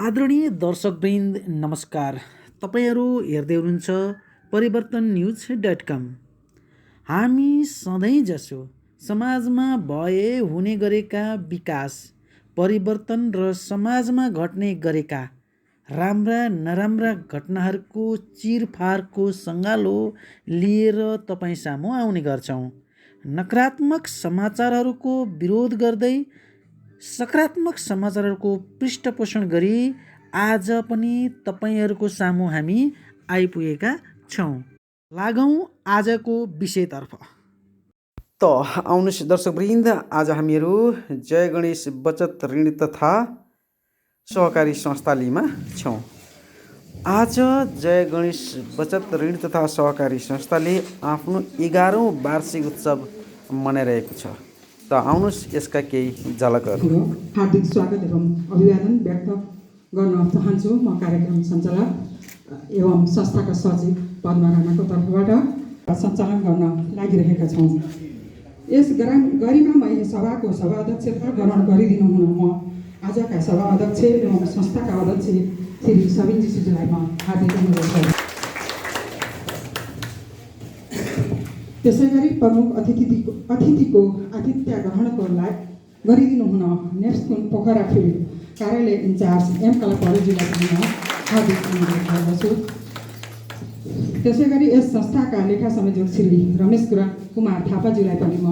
आदरणीय दर्शकवृन्द नमस्कार। तपाईहरू हेर्दै हुनुहुन्छ परिवर्तनन्युज.com। हामी सधैँजसो समाजमा भए हुने गरेका विकास, परिवर्तन र समाजमा घट्ने गरेका राम्रा नराम्रा घटनाहरूको चिरफारको सङ्गालो लिएर तपाईँ सामु आउने गर्छौँ। नकारात्मक समाचारहरूको विरोध गर्दै सकारात्मक समाचारहरूको पृष्ठपोषण गरी आज पनि तपाईहरूको सामु हामी आइपुगेका छौँ। लागौँ आजको विषयतर्फ। त आउनुहोस् दर्शकवृन्द, आज हामीहरू जय गणेश बचत ऋण तथा सहकारी संस्थालीमा छौँ। आज जय गणेश बचत ऋण तथा सहकारी संस्थाले आफ्नो 11औं वार्षिक उत्सव मनाइरहेको छ। त आउनुहोस् यसका केही झलकहरू। हार्दिक स्वागत एवं अभिवादन व्यक्त गर्न चाहन्छु। म कार्यक्रम सञ्चालक एवं संस्थाका सचिव पद्मा राणाको तर्फबाट सञ्चालन गर्न लागिरहेका छौँ। यस गरिमामय सभाको सभाध्यक्षता ग्रहण गरिदिनु हुन म आजका सभा अध्यक्ष एवं संस्थाका अध्यक्ष श्री सबिन जीज्यूलाई म हार्दिक अनुरोध गर्छु। त्यसैगरी प्रमुख अतिथिको आतिथ्य ग्रहणको लागि गरिदिनु हुन नेप्सकुन पोखरा फिल्ड कार्यालय इन्चार्ज एम कला परेजीलाई पनि म हार्दिक अनुरोध गर्दछु। त्यसैगरी यस संस्थाका लेखा संयोजक श्री रमेश कुमार थापाज्यूलाई पनि म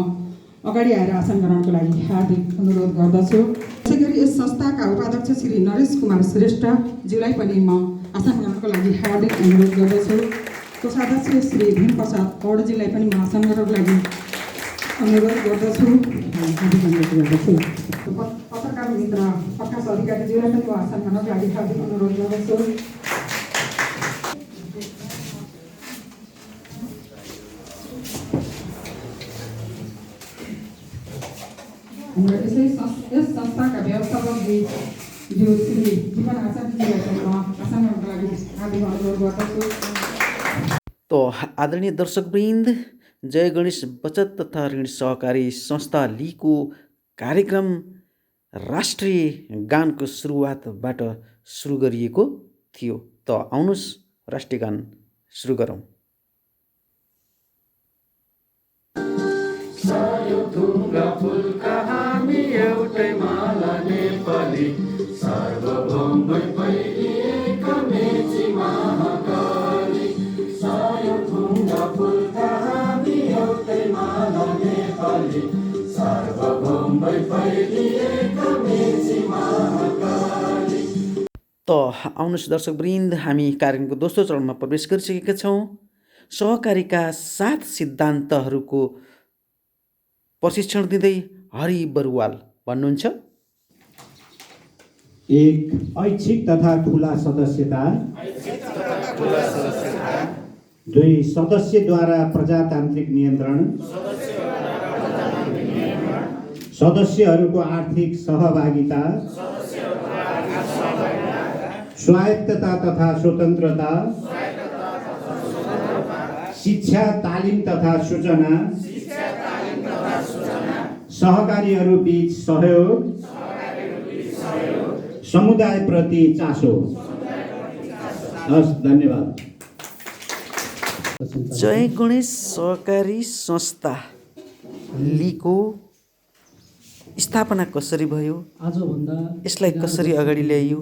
अगाडि आएर आसन ग्रहणको लागि हार्दिक अनुरोध गर्दछु। त्यसैगरी यस संस्थाका उपाध्यक्ष श्री नरेश कुमार श्रेष्ठज्यूलाई पनि म आसन ग्रहणको लागि हार्दिक अनुरोध गर्दछु। कोषाध्यक्ष श्री भीम प्रसाद पौडेलजीलाई पनि म आसन ग्रहणको लागि अनुरोध गर्दछु। पत्रकार मित्र प्रकाश अधिकारीज्यूलाई पनि म आसन ग्रहणको लागि हार्दिक अनुरोध गर्दछु। यस संस्थाका व्यवस्थापक ज्यू श्री जीवन आचार्यजीलाई पनि म आसन ग्रहणको लागि हार्दिक अनुरोध गर्दछु। तो आदरणीय दर्शकवृन्द, जय गणेश बचत तथा ऋण सहकारी संस्था लीको कार्यक्रम राष्ट्रिय गानको सुरुवातबाट सुरु गरिएको थियो। त आउनुहोस् राष्ट्रिय गान सुरु गरौँ। फुलका हामी एउटै माला नेपाली सार्वभौमै फैलिएका मेची महाकाली। फुलका हामी एउटै माला नेपाली सार्वभौमै फैलिएका मेची महाकाली। त आउनुहोस् दर्शकवृन्द, हामी कार्यक्रमको दोस्रो चरणमा प्रवेश गरिसकेका छौँ। सहकारीका 7 सिद्धान्तहरूको प्रशिक्षण दिँदै हरि बरुवाल भन्नुहुन्छ। 1. ऐच्छिक तथा खुला सदस्यता। 2. सदस्यद्वारा प्रजातान्त्रिक नियन्त्रण। सदस्यहरूको आर्थिक सहभागिता। स्वायत्तता तथा स्वतन्त्रता। शिक्षा, तालिम तथा सूचना। सहकारीहरू बीच सहयोग। समुदाय प्रति चासो। हस्, धन्यवाद। जय गणेश सहकारी संस्था लीको स्थापना कसरी भयो, यसलाई कसरी अगाडि ल्याइयो,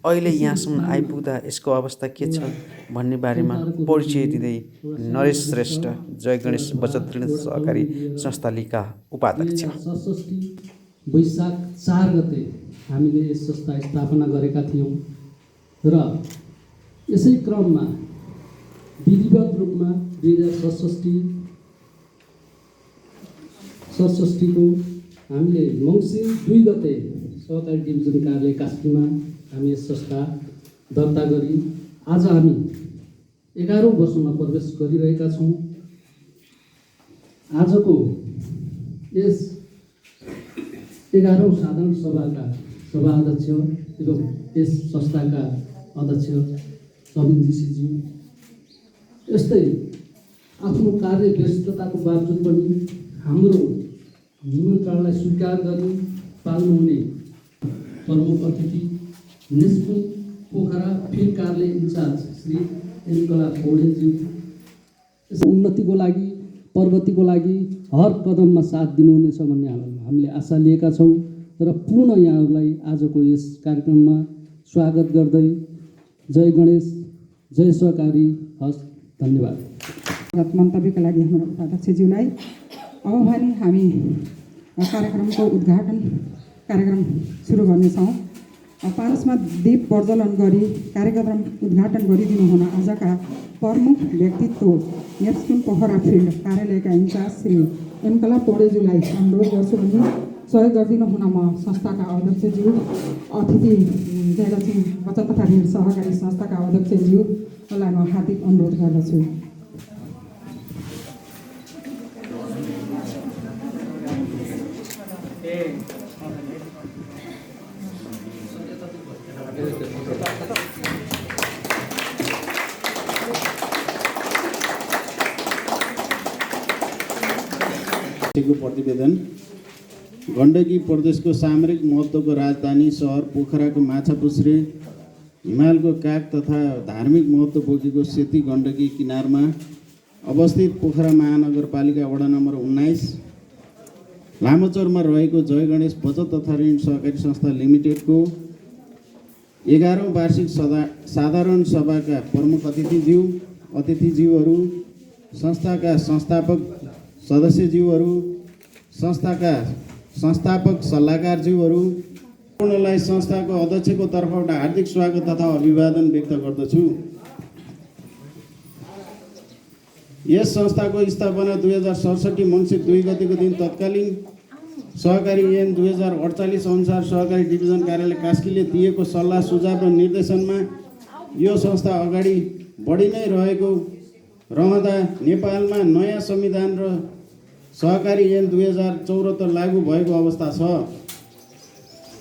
अहिले यहाँसम्म आइपुग्दा यसको अवस्था के छ भन्ने बारेमा परिचय दिँदै नरेश श्रेष्ठ, जय गणेश बचत ऋण सहकारी संस्था लीका उपाध्यक्ष। वैशाख 4 गते हामीले यस संस्था स्थापना गरेका थियौँ र यसै क्रममा विधिवत रूपमा 2067 हामीले मङ्सिर 2 गते सहकारी डिभिजन कार्यालय कास्कीमा हामी यस संस्था दर्ता गरी आज हामी 11औं वर्षमा प्रवेश गरिरहेका छौँ। आजको यस 11औं साधारण सभाका सभाध्यक्ष एवं यस संस्थाका अध्यक्ष सबिन जीज्यू यस्तै आफ्नो कार्य व्यस्तताको बावजुद पनि हाम्रो निमन्त्रणलाई स्वीकार गरी पाल्नुहुने प्रमुख अतिथि नेस्कुल पोखरा फिल्ड कार्यालय इन्चार्ज श्री एनकला पौडेलज्यू उन्नतिको लागि प्रगतिको लागि हर कदममा साथ दिनुहुनेछ भन्ने हामीले आशा लिएका छौँ र पुनः यहाँहरूलाई आजको यस कार्यक्रममा स्वागत गर्दै जय गणेश जय सहकारी हस् धन्यवाद। मन्तव्यका लागि हाम्रो उपाध्यक्षज्यूलाई अब भने हामी कार्यक्रमको उद्घाटन कार्यक्रम सुरु गर्नेछौँ। पारसमा दीप प्रज्वलन गरी कार्यक्रम उद्घाटन गरिदिनु हुन आजका प्रमुख व्यक्तित्व नेप्सकुन पोखरा फिल्ड कार्यालयका इन्चार्ज श्री एनकला पौडेलज्यूलाई अनुरोध गर्छु भने सहयोग गरिदिनु हुन म संस्थाका अध्यक्षज्यू अतिथि जयलक्ष्मी बचत तथा ऋण सहकारी संस्थाका अध्यक्षज्यूलाई म हार्दिक अनुरोध गर्दछु। प्रतिवेदन गण्डकी प्रदेशको सामरिक महत्त्वको राजधानी सहर पोखराको माछापुच्छ्रे हिमालको काग तथा धार्मिक महत्त्व बोकेको सेती गण्डकी किनारमा अवस्थित पोखरा महानगरपालिका वडा नम्बर 19 लामोचौरमा रहेको जय गणेश बचत तथा ऋण सहकारी संस्था लिमिटेडको 11औं वार्षिक साधारण सभाका प्रमुख अतिथिज्यूहरू, संस्थाका संस्थापक सदस्यज्यूहरू, संस्थाका संस्थापक सल्लाहकारज्यूहरू, पूर्णलाई संस्थाको अध्यक्षको तर्फबाट हार्दिक स्वागत तथा अभिवादन व्यक्त गर्दछु। यस संस्थाको स्थापना 2067 मङ्सिर 2 गतेको दिन तत्कालीन सहकारी ऐन 2048 अनुसार सहकारी डिभिजन कार्यालय कास्कीले दिएको सल्लाह सुझाव र निर्देशनमा यो संस्था अगाडि बढी नै रहेको रहँदा नेपालमा नयाँ संविधान र सहकारी ऐन 2074 लागू भएको अवस्था छ।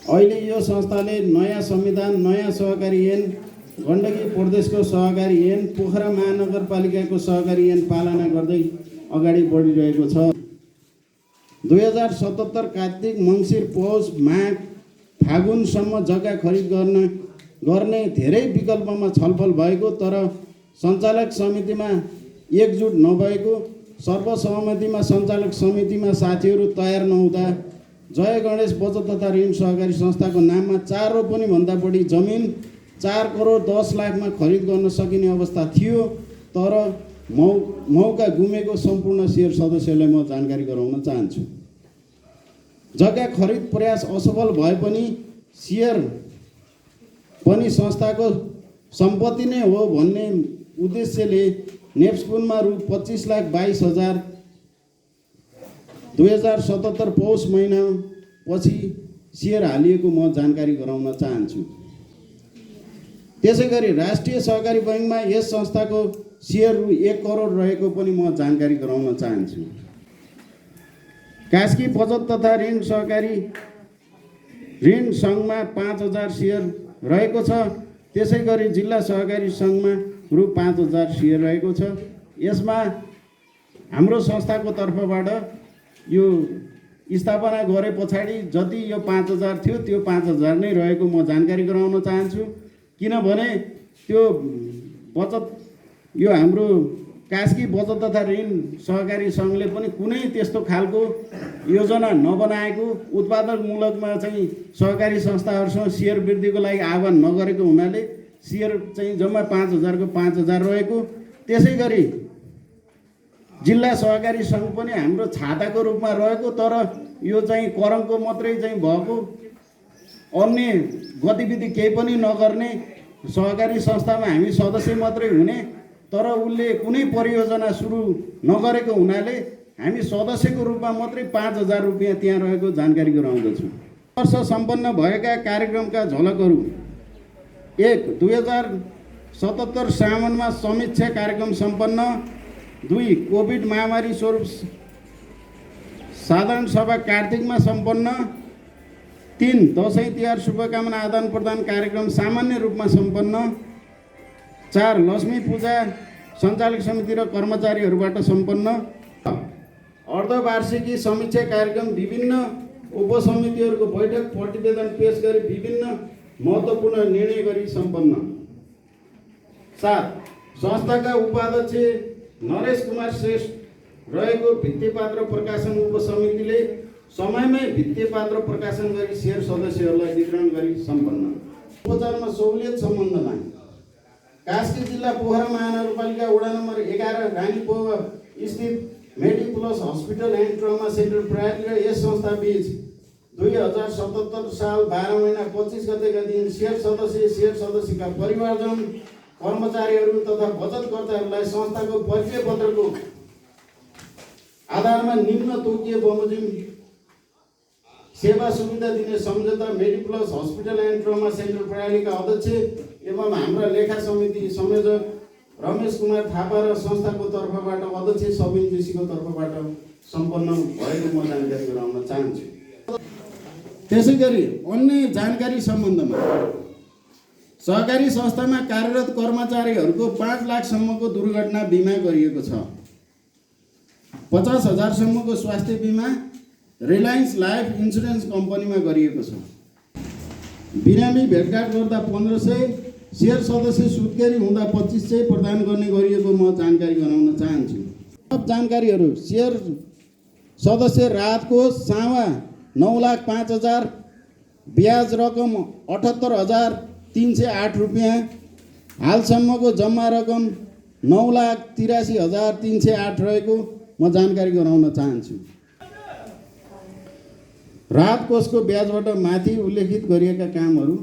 अहिले यो संस्थाले नयाँ संविधान, नयाँ सहकारी ऐन, गण्डकी प्रदेशको सहकारी ऐन, पोखरा महानगरपालिकाको सहकारी ऐन पालना गर्दै अगाडि बढिरहेको छ। 2077 कार्तिक मङ्सिर पौष माघ फागुनसम्म जग्गा खरिद गर्ने धेरै विकल्पमा छलफल भएको तर सञ्चालक समितिमा एकजुट नभएको, सर्वसहमतिमा सञ्चालक समितिमा साथीहरू तयार नहुँदा जय गणेश बचत तथा ऋण सहकारी संस्थाको नाममा 4 रोपनी भन्दा बढी जमिन 4 करोड 10 लाखमा खरिद गर्न सकिने अवस्था थियो। तर मौका गुमेको सम्पूर्ण शेयर सदस्यलाई म जानकारी गराउन चाहन्छु। जग्गा खरिद प्रयास असफल भए पनि शेयर पनि संस्थाको सम्पत्ति नै हो भन्ने उद्देश्यले नेप्सकुनमा रु 25,22,000 2077 पौष महिना पछि शेयर हालिएको म जानकारी गराउन चाहन्छु। त्यसै गरी राष्ट्रिय सहकारी बैङ्कमा यस संस्थाको शेयर रु 1 करोड रहेको पनि म जानकारी गराउन चाहन्छु। कास्की बचत तथा ऋण सहकारी ऋण सङ्घमा 5,000 शेयर रहेको छ। त्यसै गरी जिल्ला सहकारी सङ्घमा रु 5,000 शेयर रहेको छ। यसमा हाम्रो संस्थाको तर्फबाट यो स्थापना गरे पछाडि जति यो 5,000 थियो त्यो 5,000 नै रहेको म जानकारी गराउन चाहन्छु। किनभने त्यो बचत यो हाम्रो कास्की बचत तथा ऋण सहकारी सङ्घले पनि कुनै त्यस्तो खालको योजना नबनाएको, उत्पादकमूलकमा चाहिँ सहकारी संस्थाहरूसँग शेयर वृद्धिको लागि आह्वान नगरेको हुनाले शेयर चाहिँ जम्मा 5,000 को 5,000 रहेको। त्यसै गरी जिल्ला सहकारी सङ्घ पनि हाम्रो छाताको रूपमा रहेको तर यो चाहिँ करङको मात्रै चाहिँ भएको, अन्य गतिविधि केही पनि नगर्ने सहकारी संस्थामा हामी सदस्य मात्रै हुने तर उसले कुनै परियोजना सुरु नगरेको हुनाले हामी सदस्यको रूपमा मात्रै 5,000 रुपियाँ त्यहाँ रहेको जानकारी गराउँदछु। वर्ष सम्पन्न भएका कार्यक्रमका झलकहरू: 1. 2077 साउनमा समीक्षा कार्यक्रम सम्पन्न। 2. कोभिड महामारी स्वरूप साधारण सभा कार्तिकमा सम्पन्न। 3. दसैँ तिहार शुभकामना आदान प्रदान कार्यक्रम सामान्य रूपमा सम्पन्न। 4. लक्ष्मी पूजा सञ्चालक समिति र कर्मचारीहरूबाट सम्पन्न। अर्धवार्षिकी समीक्षा कार्यक्रम विभिन्न उपसमितिहरूको बैठक प्रतिवेदन पेश गरी विभिन्न महत्त्वपूर्ण निर्णय गरी सम्पन्न। 7. संस्थाका उपाध्यक्ष नरेश कुमार श्रेष्ठ रहेको भित्तेपात्र प्रकाशन उपसमितिले समयमै भित्तेपात्र प्रकाशन गरी सेयर सदस्यहरूलाई वितरण गरी सम्पन्न। उपचारमा सहुलियत सम्बन्धमा कास्की जिल्ला पोखरा महानगरपालिका वडा नम्बर 11 रानीपोह स्थित मेडिप्लस हस्पिटल एन्ड ट्रमा सेन्टर प्राली र यस संस्था बीच 2077 साल 12 महिना 25 गतेका दिन सेयर सदस्यका परिवारजन, कर्मचारीहरू तथा बचतकर्ताहरूलाई संस्थाको परिचय पत्रको आधारमा निम्न तोकिए बमोजिम सेवा सुविधा दिने सम्झौता मेडिप्लस हस्पिटल एन्ड ट्रमा सेन्टर प्रणालीका अध्यक्ष एवं हाम्रा लेखा समिति संयोजक रमेश कुमार थापा र संस्थाको तर्फबाट अध्यक्ष सबिन जोशीको तर्फबाट सम्पन्न भएको म जानकारी गराउन चाहन्छु। त्यसैगरी अन्य जानकारी सम्बन्धमा सहकारी संस्थामा कार्यरत कर्मचारीहरूको 5 लाखसम्मको दुर्घटना बिमा गरिएको छ। 50,000 सम्मको स्वास्थ्य बिमा रिलायन्स लाइफ इन्सुरेन्स कम्पनीमा गरिएको छ। बिरामी भेटघाट गर्दा 1500, सेयर सदस्य सुत्केरी हुँदा 2500 प्रदान गर्ने गरिएको म जानकारी गराउन चाहन्छु। सब जानकारीहरू सेयर सदस्य राहतको सावा 9,05,000, ब्याज रकम 78,308 रुपियाँ, हालसम्मको जम्मा रकम 9,83,308 रहेको म जानकारी गराउन चाहन्छु। राहत कोषको ब्याजबाट माथि उल्लेखित गरिएका कामहरू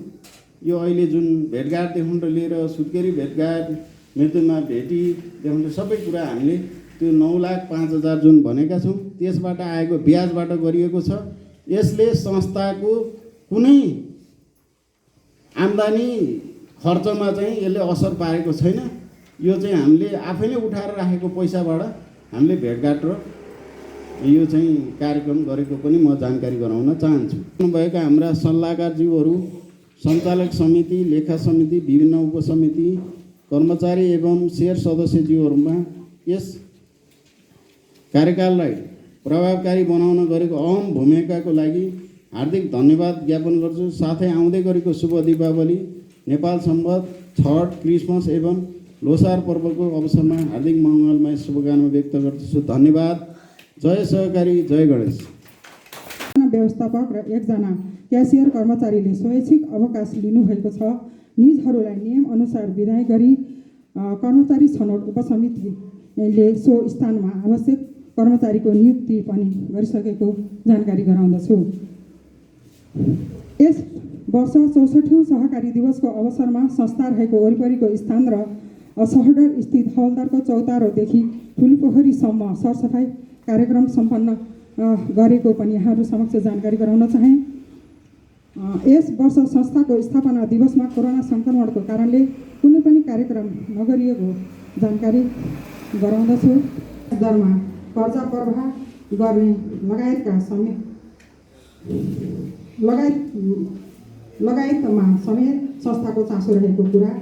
यो अहिले जुन भेटघाटदेखि लिएर सुत्केरी भेटघाट, मृत्युमा भेटीदेखि सबै कुरा हामीले त्यो 9,05,000 जुन भनेका छौँ त्यसबाट आएको ब्याजबाट गरिएको छ। यसले संस्थाको कुनै आम्दानी खर्चमा चाहिँ यसले असर पारेको छैन। यो चाहिँ हामीले आफैले उठाएर राखेको पैसाबाट हामीले भेटघाट र यो चाहिँ कार्यक्रम गरेको पनि म जानकारी गराउन चाहन्छु। भएका हाम्रा सल्लाहकारज्यूहरू, सञ्चालक समिति, लेखा समिति, विभिन्न उपसमिति, कर्मचारी एवं सेयर सदस्यज्यूहरूमा यस कार्यकाललाई प्रभावकारी बनाउन गरेको अहम भूमिकाको लागि हार्दिक धन्यवाद ज्ञापन गर्छु। साथै आउँदै गरेको शुभ दीपावली, नेपाल सम्वत, छठ, क्रिसमस एवं लोसार पर्वको अवसरमा हार्दिक मङ्गलमय शुभकामना व्यक्त गर्दछु। धन्यवाद। जय सहकारी, जय गणेश। व्यवस्थापक र 1 जना क्यासियर कर्मचारीले स्वैच्छिक अवकाश लिनुभएको छ। निजहरूलाई नियम अनुसार विदाय गरी कर्मचारी छनौट उपसमितिले सो स्थानमा आवश्यक कर्मचारीको नियुक्ति पनि गरिसकेको जानकारी गराउँदछु। यस वर्ष 64औं सहकारी दिवसको अवसरमा संस्था रहेको वरिपरिको स्थान र सहडर स्थित हवलदारको चौतारोदेखि ठुलीपोखरीसम्म सरसफाई कार्यक्रम सम्पन्न गरेको पनि यहाँहरू समक्ष जानकारी गराउन चाहे। यस वर्ष संस्थाको स्थापना दिवसमा कोरोना सङ्क्रमणको कारणले कुनै पनि कार्यक्रम नगरिएको जानकारी गराउँदछु। दरमा कर्जा प्रवाह गर्ने लगायतका लगायतमा समेत संस्थाको चासो रहेको कुरा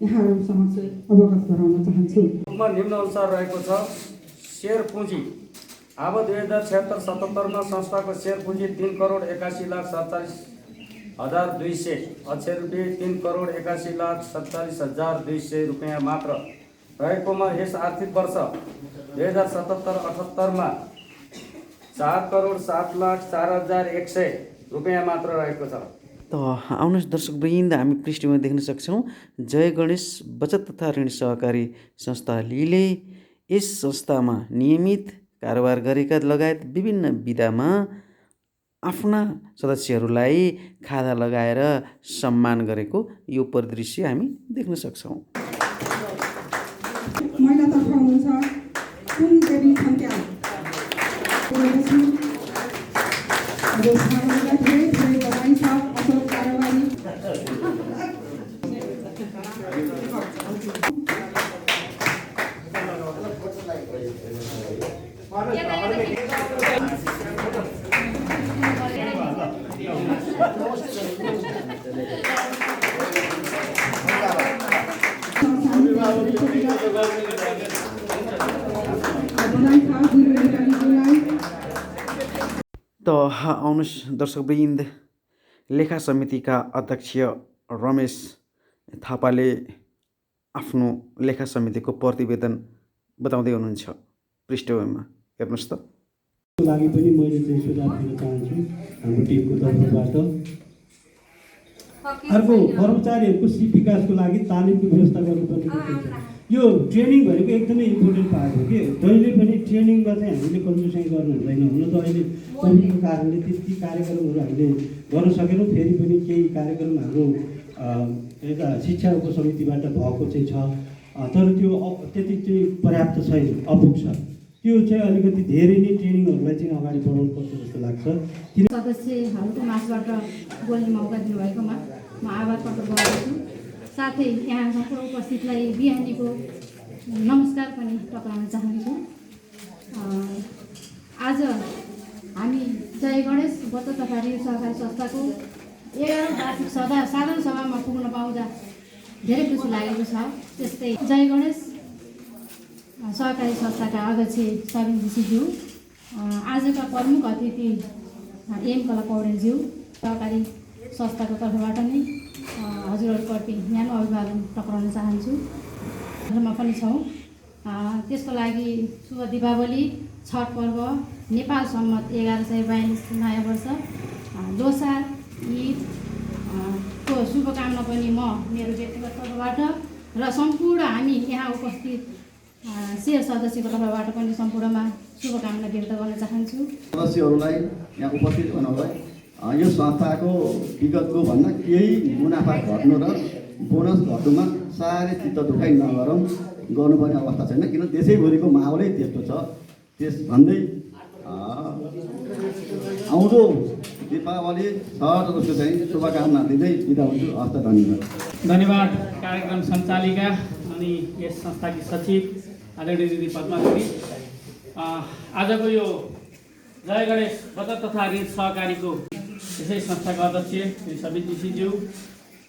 यहाँहरू समक्ष अवगत गराउन चाहन्छु। निम्न अनुसार रहेको छ। सेयर पुँजी अब 2076-77 संस्थाको सेयर पुँजी 3,81,47,200 अक्षर रुपियाँ 3,81,47,200 रुपियाँ मात्र रहेकोमा यस आर्थिक वर्ष 2077-78 4,07,04,100 रुपियाँ मात्र रहेको छ। त आउनुहोस् दर्शकवृन्द, हामी पृष्ठमा देख्न सक्छौँ जय गणेश बचत तथा ऋण सहकारी संस्था लीले यस संस्थामा नियमित कारोबार गरेका लगायत विभिन्न विधामा आफ्ना सदस्यहरूलाई खादा लगाएर सम्मान गरेको यो परिदृश्य हामी देख्न सक्छौँ। महिलातर्फ हुनुहुन्छ कुन देवी खन्त्याल। धेरै बधाई छ। असल कारोबारी त आउनुहोस् दर्शकवृन्द, लेखा समितिका अध्यक्ष रमेश थापाले आफ्नो लेखा समितिको प्रतिवेदन बताउँदै हुनुहुन्छ। पृष्ठभूमिमा हेर्नुहोस् त। लागि पनि मैले चाहिँ सुझाव दिन चाहन्छु हाम्रो टिमको तर्फबाट। अर्को कर्मचारीहरूको सिप विकासको लागि तालिमको व्यवस्था गर्नुपर्ने देखिन्छ। यो ट्रेनिङ भनेको एकदमै इम्पोर्टेन्ट पार्ट हो कि जहिले पनि ट्रेनिङमा चाहिँ हामीले कन्जुसाइ गर्नु हुँदैन। हुन त अहिले कोभिडको कारणले त्यति कार्यक्रमहरू हामीले गर्न सकेनौँ। फेरि पनि केही कार्यक्रम हाम्रो यता शिक्षा उपसमितिबाट भएको चाहिँ छ, तर त्यो त्यति चाहिँ पर्याप्त छैन, अपुग छ। त्यो चाहिँ अलिकति धेरै नै ट्रेनिङहरूलाई चाहिँ अगाडि बढाउनु पर्छ जस्तो लाग्छ। सदस्यहरूको माझबाट बोल्ने मौका दिनुभएकोमा म आभार प्रकट गर्दछु। साथै यहाँ सम्पूर्ण उपस्थितलाई बिहानीको नमस्कार पनि टक्राउन चाहन्छु। आज हामी जय गणेश बचत तथा ऋण सहकारी संस्थाको 11औं वार्षिक साधारण सभामा पुग्न पाउँदा धेरै खुसी लागेको छ। त्यस्तै जय गणेश सहकारी संस्थाका अध्यक्ष सबिन ऋषिज्यू, आजका प्रमुख अतिथि एम कला पौडेलज्यू, सहकारी संस्थाको तर्फबाट नै हजुरहरूप्रति न्यानो अभिवादन टक्राउन चाहन्छु। मा पनि छौँ। त्यसको लागि शुभ दीपावली, छठ पर्व, नेपाल सम्मत 1142 नयाँ वर्ष, लोसार, ईद को शुभकामना पनि म मेरो व्यक्तिगत तर्फबाट र सम्पूर्ण हामी यहाँ उपस्थित शेयर सदस्यको तर्फबाट पनि सम्पूर्णमा शुभकामना व्यक्त गर्न चाहन्छु। सदस्यहरूलाई यहाँ उपस्थित हुनलाई यो संस्थाको विगतको भन्दा केही मुनाफा घट्नु र बोनस घट्नुमा साह्रै चित्त दुखाइ नगरौँ, गर्नुपर्ने अवस्था छैन, किन देशैभरिको माहौलै त्यस्तो छ। त्यस भन्दै आउँदो दीपावली सहजको चाहिँ शुभकामना दिँदै बिदा हुन्छु। हस्त धन्यवाद। धन्यवाद कार्यक्रम सञ्चालिका अनि यस संस्थाकी सचिव आदरणीय दिदी पद्मा देवी। आजको यो जय गणेश बचत तथा ऋण सहकारीको यसै संस्थाका अध्यक्ष श्री सबिन ऋषिज्यू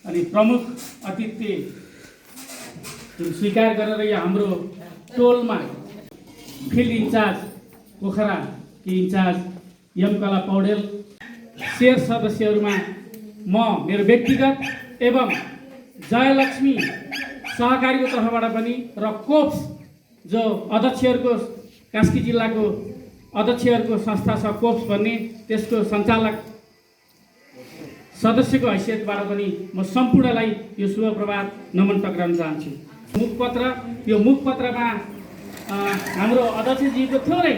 अनि प्रमुख अतिथि जुन स्वीकार गरेर यो हाम्रो टोलमा फिल्ड इन्चार्ज पोखरा कि इन्चार्ज एम कला पौडेल, शेयर सदस्यहरूमा म मेरो व्यक्तिगत एवं जयलक्ष्मी सहकारीको तर्फबाट पनि र कोप्स जो अध्यक्षहरूको कास्की जिल्लाको अध्यक्षहरूको संस्था छ कोप्स भन्ने, त्यसको सञ्चालक सदस्यको हैसियतबाट पनि म सम्पूर्णलाई यो शुभ प्रभात नमन टक्राउन चाहन्छु। मुखपत्र, यो मुखपत्रमा हाम्रो अध्यक्षजीको थोरै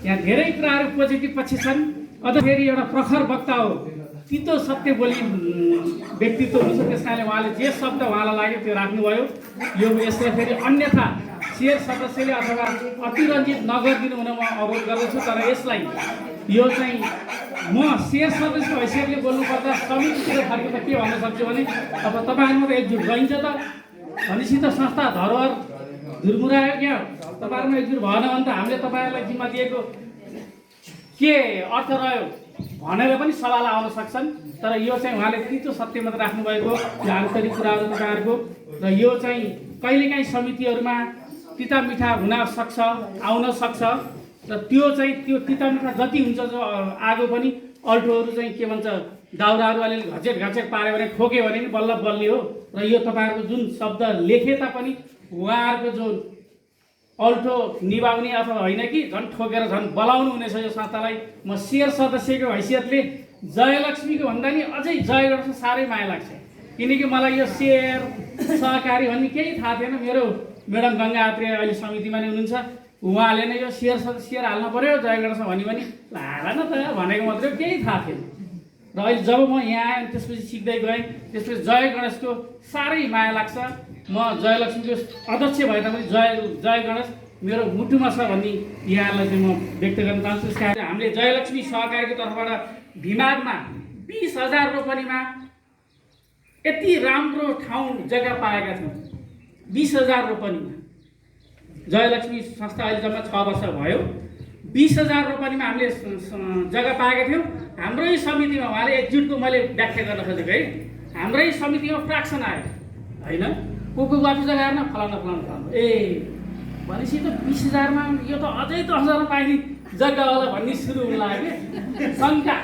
यहाँ धेरै कुराहरू पोजिटिभ पक्ष छन्। अझ फेरि एउटा प्रखर वक्ता हो, तितो सत्य बोली व्यक्तित्व हुन्छ, त्यस कारणले उहाँले जे शब्द उहाँलाई लाग्यो त्यो राख्नुभयो। यो यसलाई फेरि अन्यथा शेयर सदस्यले अथवा अतिरञ्जित नगरिदिनु हुन म अनुरोध गर्दछु। तर यसलाई यो चाहिँ म शेयर सदस्यको हैसियतले बोल्नुपर्दा समितितिर फर्केर के भन्न सक्छु भने अब तपाईँहरूमा त एकजुट गइन्छ त भनेपछि त संस्था धरोहर धुरमुरायो क्या। तपाईँहरूमा एकजुट भएन भने त हामीले तपाईँहरूलाई जिम्मा दिएको के अर्थ रह्यो भनेर पनि सवाल आउन सक्छन्। तर यो चाहिँ उहाँले तितो सत्य मात्र राख्नुभएको यो आन्तरिक कुराहरू तपाईँहरूको, र यो चाहिँ कहिलेकाहीँ समितिहरूमा तिता मिठा हुन सक्छ, आउन सक्छ, र त्यो चाहिँ त्यो तिता मिठा जति हुन्छ जो आगो पनि अल्ठोहरू चाहिँ के भन्छ दाउराहरू अलिअलि घचेट पाऱ्यो भने ठोक्यो भने नि बल्ल बल्ने हो। र यो तपाईँहरूको जुन शब्द लेखे तापनि उहाँहरूको जो अल्ठो निभाउने अथवा होइन कि झन् ठोकेर झन् बोलाउनु हुनेछ यो संस्थालाई। म शेयर सदस्यको हैसियतले जयलक्ष्मीको भन्दा नि अझै जय गर्छ साह्रै माया लाग्छ, किनकि मलाई यो शेयर सहकारी भन्ने केही थाहा थिएन। मेरो म्याडम गङ्गा आत्रेय अहिले समितिमा नै हुनुहुन्छ, उहाँले नै यो शेयर हाल्नु पऱ्यो जय गणेश भन्यो भने हाल न त भनेको मात्रै, केही थाहा थिएन। र अहिले जब म यहाँ आएँ त्यसपछि सिक्दै गएँ, त्यसपछि जय गणेशको साह्रै माया लाग्छ। म जयलक्ष्मीको अध्यक्ष भए तापनि जय गणेश मेरो मुटुमा छ भन्ने यहाँलाई चाहिँ म व्यक्त गर्न चाहन्छु। त्यस कारण हामीले जयलक्ष्मी सहकारीको तर्फबाट भिमागमा 20,000 रोपनीमा यति राम्रो ठाउँ जग्गा पाएका थियौँ। 20,000 रोपनीमा जयलक्ष्मी संस्था अहिले जम्मा 6 वर्ष भयो। 20,000 रोपनीमा हामीले जग्गा पाएका थियौँ। हाम्रै समितिमा उहाँले एकजुटको मैले व्याख्या गर्न खोजेको है, हाम्रै समितिमा फ्र्याक्सन आयो होइन, को वापस जग्गा हेर्न फलाउन ए भनेपछि त 20,000मा यो त अझै 10,000 पाइने जग्गा होला भन्ने सुरु हुन लाग्यो कि शङ्का।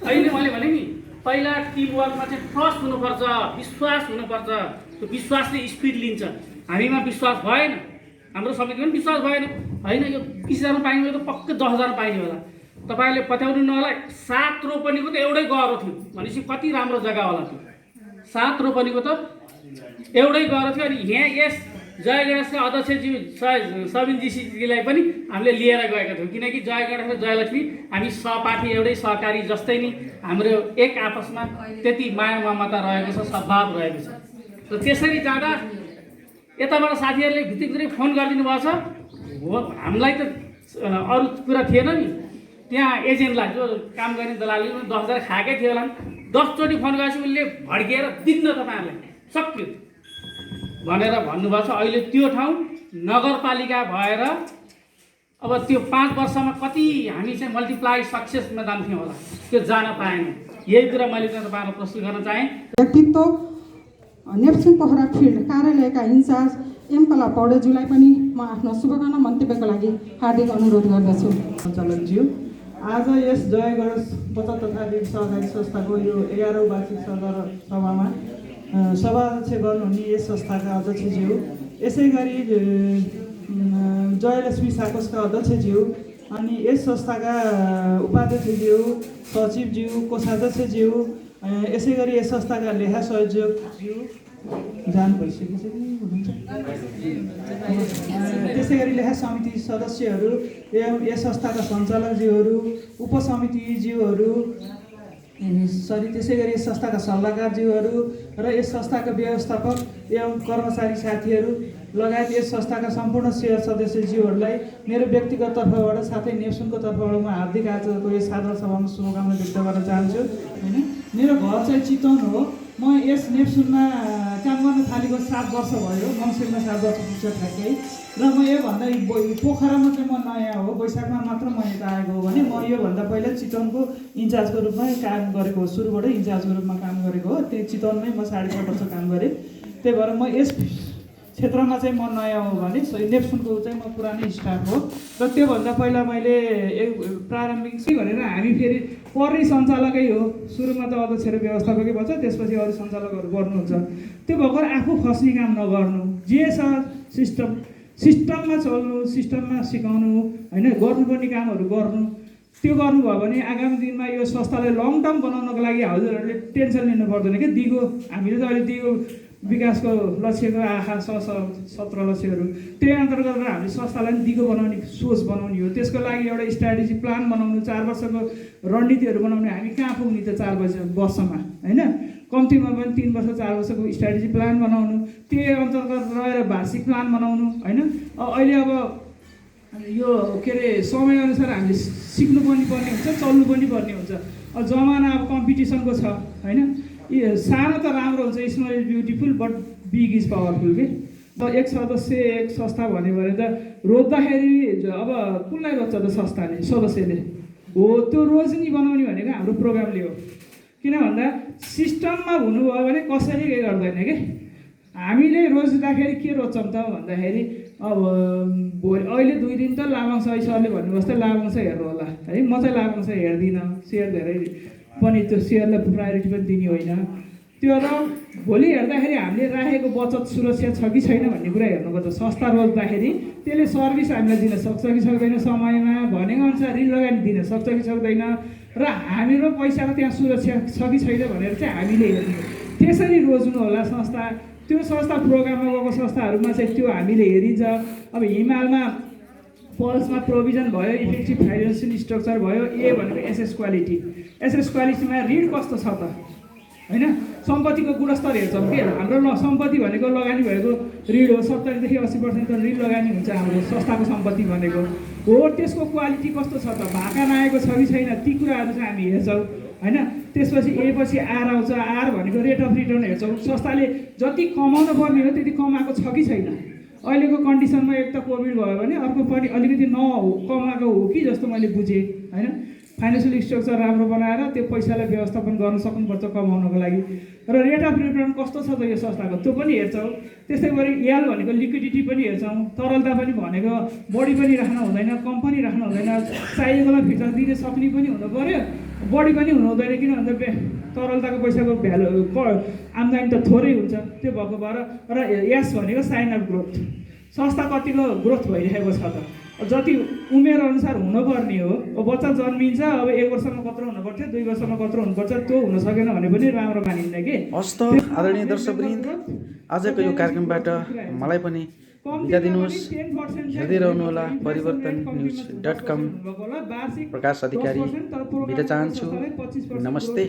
अहिले मैले भने नि पहिला टिमवर्कमा चाहिँ ट्रस्ट हुनुपर्छ, विश्वास हुनुपर्छ। त्यो विश्वासले स्पिड लिन्छ। हामीमा विश्वास भएन, हाम्रो समितिमा पनि विश्वास भएन। होइन यो 20,000 पाइने त पक्कै 10,000 पाइने होला। तपाईँले पत्याउनु नहोला 7 रोपनीको त एउटै गह्रो थियो भनेपछि कति राम्रो जग्गा होला त्यो। 7 रोपनीको त एउटै गह्रो थियो। अनि यहाँ यस जय गणेशका अध्यक्षज्यू सबिनजीलाई पनि हामीले लिएर गएका थियौँ, किनकि जय गणेश र जयलक्ष्मी हामी सहपाठी एउटै सहकारी जस्तै नै हाम्रो एक आपसमा त्यति माया ममता रहेको छ, सद्भाव रहेको छ। र त्यसरी जाँदा यताबाट साथीहरूले भित्रै फोन गरिदिनु भएको छ। हो हामीलाई त अरू कुरा थिएन नि, त्यहाँ एजेन्टलाई जो काम गर्ने दलालले 10,000 खाएकै थियो होला। 10 चोटि फोन गरेपछि उसले भड्किएर दिन्न तपाईँहरूलाई सक्यो भनेर भन्नुभएको छ। अहिले त्यो ठाउँ नगरपालिका भएर अब त्यो 5 वर्षमा कति हामी चाहिँ मल्टिप्लाई सक्सेसमा जान्थ्यौँ होला, त्यो जान पाएन। यही कुरा मैले चाहिँ तपाईँहरूलाई प्रस्तुत गर्न चाहेँ। व्यक्तित्व नेप्सी पोखरा फिल्ड कार्यालयका इन्चार्ज एम कला पौडेज्यूलाई पनि म आफ्नो शुभकामना मन्तव्यको लागि हार्दिक अनुरोध गर्दछु। सञ्चालकज्यू, आज यस जय गणेश बचत तथा ऋण सहकारी संस्थाको यो 11औं वार्षिक सभामा सभाध्यक्ष गर्नुहुने यस संस्थाका अध्यक्षज्यू, यसै गरी जयलक्ष्मी साकोसका अध्यक्षज्यू, अनि यस संस्थाका उपाध्यक्षज्यू, सचिवज्यू, कोषाध्यक्षज्यू, यसै गरी यस संस्थाका लेखा संयोजकज्यू जानु भइसकेको छ कि हुनुहुन्छ, त्यसै गरी लेखा समिति सदस्यहरू एवं यस संस्थाका सञ्चालकज्यूहरू, उपसमितिज्यूहरू, त्यसै गरी यस संस्थाका सल्लाहकारज्यूहरू र यस संस्थाका व्यवस्थापक एवं कर्मचारी साथीहरू लगायत यस संस्थाका सम्पूर्ण शेयर सदस्यज्यूहरूलाई मेरो व्यक्तिगत तर्फबाट साथै नेप्सुनको तर्फबाट म हार्दिक आजको यस साधारण सभामा शुभकामना व्यक्त गर्न चाहन्छु। होइन, मेरो घर चाहिँ चितवन हो। म यस नेप्सुनमा काम गर्न थालेको 7 वर्ष भयो। मङ्सिरमा 7 वर्ष पुग्छ ठ्याक्कै। र म योभन्दा पोखरामा चाहिँ म नयाँ हो, वैशाखमा मात्र म यता आएको हो भने म योभन्दा पहिला चितवनको इन्चार्जको रूपमा काम गरेको हो। सुरुबाटै इन्चार्जको रूपमा काम गरेको हो। त्यही चितवनमै म 6.5 वर्ष काम गरेँ। त्यही भएर म यस क्षेत्रमा चाहिँ म नयाँ हो भने नेप्सुनको चाहिँ म पुरानै स्टाफ हो। र त्योभन्दा पहिला मैले प्रारम्भिक भनेर हामी फेरि पर्ने सञ्चालकै हो। सुरुमा त अध्यक्ष र व्यवस्थापकै भन्छ, त्यसपछि अरू सञ्चालकहरू गर्नुहुन्छ। त्यो भर्खर आफू फस्ने काम नगर्नु, जे छ सिस्टममा चल्नु, सिस्टममा सिकाउनु, होइन, गर्नुपर्ने कामहरू गर्नु। त्यो गर्नुभयो भने आगामी दिनमा यो संस्थालाई लङ टर्म बनाउनको लागि हजुरहरूले टेन्सन लिनु पर्दैन कि। दिगो हामीले त अहिले दिगो विकासको लक्ष्यको आँखा 17 लक्ष्यहरू, त्यही अन्तर्गत हामीले संस्थालाई पनि दिगो बनाउने सोच बनाउने हो। त्यसको लागि एउटा स्ट्राटेजी प्लान बनाउनु, 4 वर्षको रणनीतिहरू बनाउने। हामी कहाँ पुग्ने त 4 वर्षमा, होइन, कम्तीमा पनि 3 वर्ष 4 वर्षको स्ट्राटेजी प्लान बनाउनु, त्यही अन्तर्गत रहेर वार्षिक प्लान बनाउनु। होइन, अहिले अब यो के अरे समयअनुसार हामीले सिक्नु पनि पर्ने हुन्छ, चल्नु पनि पर्ने हुन्छ। अब जमाना अब कम्पिटिसनको छ। होइन, सानो त राम्रो हुन्छ, small is beautiful but big is powerful के। त एक सदस्य एक संस्था भन्यो भने त रोज्दाखेरि अब कसलाई रोज्छ त संस्थाले, सदस्यले हो। त्यो रोज्ने बनाउने भनेको हाम्रो प्रोग्रामले हो। किन भन्दा सिस्टममा हुनुभयो भने कसैले केही गर्दैन कि। हामीले रोज्दाखेरि के रोज्छौँ त भन्दाखेरि अब भोलि अहिले 2 दिन त लाभांश सरले भन्नुभयो जस्तै लाभांश हेर्नु होला है। म चाहिँ लाभांश हेर्दिनँ, सेयर धेरै पनि त्यो सेयरलाई प्रायोरिटी पनि दिने होइन। त्यो र भोलि हेर्दाखेरि हामीले राखेको बचत सुरक्षा छ कि छैन भन्ने कुरा हेर्नुपर्छ। संस्था रोज्दाखेरि त्यसले सर्भिस हामीलाई दिन सक्छ कि सक्दैन, समयमा भनेको अनुसार ऋण लगानी दिन सक्छ कि सक्दैन, र हाम्रो पैसाको त्यहाँ सुरक्षा छ कि छैन भनेर चाहिँ हामीले हेर्ने। त्यसरी रोज्नु होला संस्था। त्यो संस्था प्रोग्राममा गएको संस्थाहरूमा चाहिँ त्यो हामीले हेरिन्छ। अब हिमालमा पल्समा प्रोभिजन भयो, इफेक्टिभ फाइनेन्सियल स्ट्रक्चर भयो, ए भनेको एसएस क्वालिटी। एसएस क्वालिटीमा ऋण कस्तो छ त, होइन, सम्पत्तिको गुणस्तर हेर्छौँ के। हाम्रो सम्पत्ति भनेको लगानी भएको ऋण हो, 70 देखि 80% त ऋण लगानी हुन्छ हाम्रो संस्थाको सम्पत्ति भनेको हो। त्यसको क्वालिटी कस्तो छ त, भाका नआएको छ कि छैन, ती कुराहरू चाहिँ हामी हेर्छौँ। होइन, त्यसपछि एपछि आर आउँछ। आर भनेको रेट अफ रिटर्न हेर्छौँ। संस्थाले जति कमाउनु पर्ने हो त्यति कमाएको छ कि छैन। अहिलेको कन्डिसनमा एक त कोभिड भयो भने अर्को पनि अलिकति कमाएको हो कि जस्तो मैले बुझेँ। होइन, फाइनेन्सियल स्ट्रक्चर राम्रो बनाएर त्यो पैसालाई व्यवस्थापन गर्न सक्नुपर्छ कमाउनको लागि। र रेट अफ रिटर्न कस्तो छ त यो संस्थाको, त्यो पनि हेर्छौँ। त्यस्तै गरी एल भनेको लिक्विडिटी पनि हेर्छौँ। तरलता पनि भनेको बढी पनि राख्नु हुँदैन, कम पनि राख्नु हुँदैन, चाहिएकोलाई फिर्ता दिन सक्ने पनि हुनु पऱ्यो, बढी पनि हुनु हुँदैन। किन भन्दा तरलताको पैसाको भ्यालु आम्दानी त थोरै हुन्छ, त्यो भएको भएर र यस भनेको साइन अफ ग्रोथ। संस्था कतिको ग्रोथ भइरहेको छ त, जति उमेर अनुसार हुनुपर्ने हो। बच्चा जन्मिन्छ, अब 1 वर्षमा कत्रो हुनुपर्थ्यो, 2 वर्षमा कत्रो हुनुपर्छ, त्यो हुन सकेन भने पनि राम्रो मानिन्न कि। हस्त आदरणीय दर्शकवृन्द, आजको यो कार्यक्रमबाट मलाई पनि बिदा दिनुहोस्। हेर्दै रहनुहोला परिवर्तन news.com। प्रकाश अधिकारी बिदा चाहन्छु। नमस्ते।